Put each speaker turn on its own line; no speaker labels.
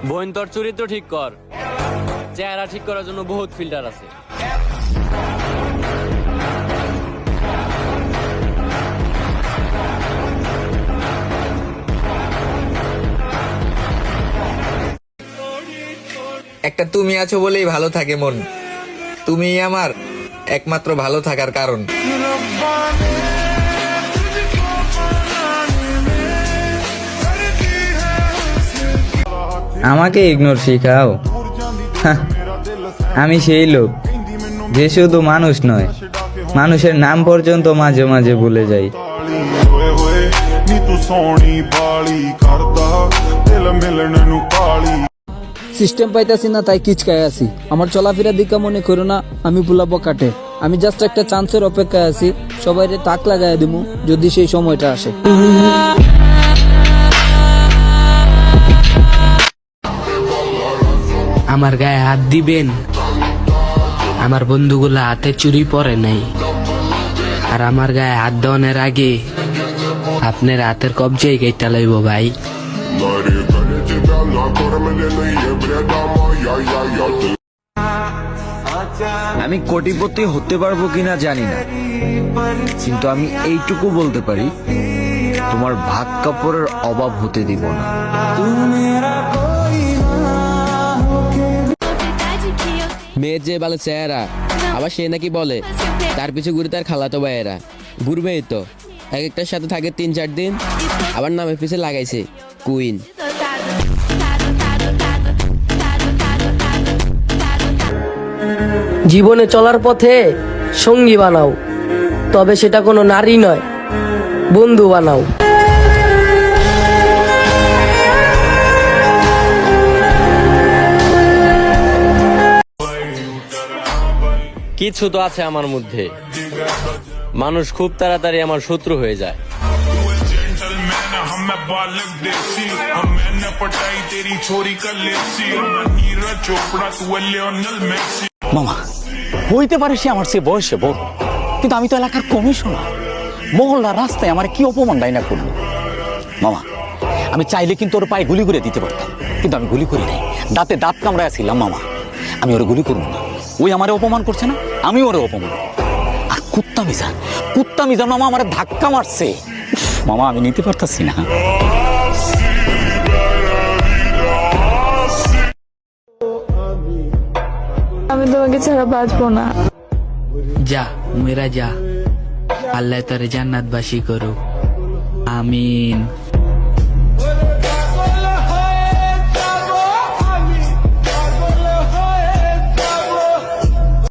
বোন তোর চরিত্র ঠিক কর, চেহারা ঠিক করার জন্য বহুত ফিল্টার আছে।
একটা তুমি আছো বলেই ভালো থাকে মন, তুমিই আমার একমাত্র ভালো থাকার কারণ।
আমাকে ইগনোর শিখাও? আমি সেই লোক যে শুধু মানুষ নয়, মানুষের নাম পর্যন্ত মাঝে মাঝে ভুলে যাই।
সিস্টেম পাইতাছি না তাই কিচকায় আছি। আমার চলাফেরা দিকা মনে করো না আমি বুলাবো কাটে। আমি জাস্ট একটা চান্সের অপেক্ষায় আছি, সবাইরে তাক লাগাই দিমু যদি সেই সময়টা আসে।
আমার গায়ে হাত দিবেন? আমার বন্ধুগুলা হাতে চুরি পরে নাই, আর আমার গায়ে হাত দেওয়ার আগে আপনার হাতের কবজাই কেটে লইব ভাই।
আমি কোটিপতি হতে পারবো কিনা জানি না, কিন্তু আমি এইটুকু বলতে পারি, তোমার ভাত কাপড়ের অভাব হতে দিব না।
মেয়ের যে ভালো চেহারা, আবার সে নাকি বলে তার পিছু ঘুরে তার খালাতো ভাইয়েরা। ঘুরবেই তো, এক একটার সাথে থাকে 3-4 দিন, আবার নামের পিছে লাগাইছে কুইন।
জীবনে চলার পথে সঙ্গী বানাও, তবে সেটা কোনো নারী নয়, বন্ধু বানাও।
কিছু তো আছে আমার মধ্যে, মানুষ খুব তাড়াতাড়ি আমার শত্রু হয়ে যায়।
মামা হইতে পারে সে আমার সে বয়সে বড়, কিন্তু আমি তো এলাকার কমিশনার। মহল্লার রাস্তায় আমার কি অপমান না করলো। মামা আমি চাইলে কিন্তু ওর পায়ে গুলি করে দিতে পারতাম, কিন্তু আমি গুলি করি নাই, দাঁতে দাঁত কামড়ায় ছিলাম। মামা আমি ওরে গুলি করবো না, ওই আমারে অপমান করছে না, আমি ওরে অপমান। আর কুত্তা মিজান মামা আমার ধাক্কা মারছে। মামা আমি নিতে পারতাছি না।
আমি তোমাকে ছাড়া বাঁচবো না।
যা মেরা যা, আল্লাহ তোরে জান্নাতবাসী করুক, আমিন।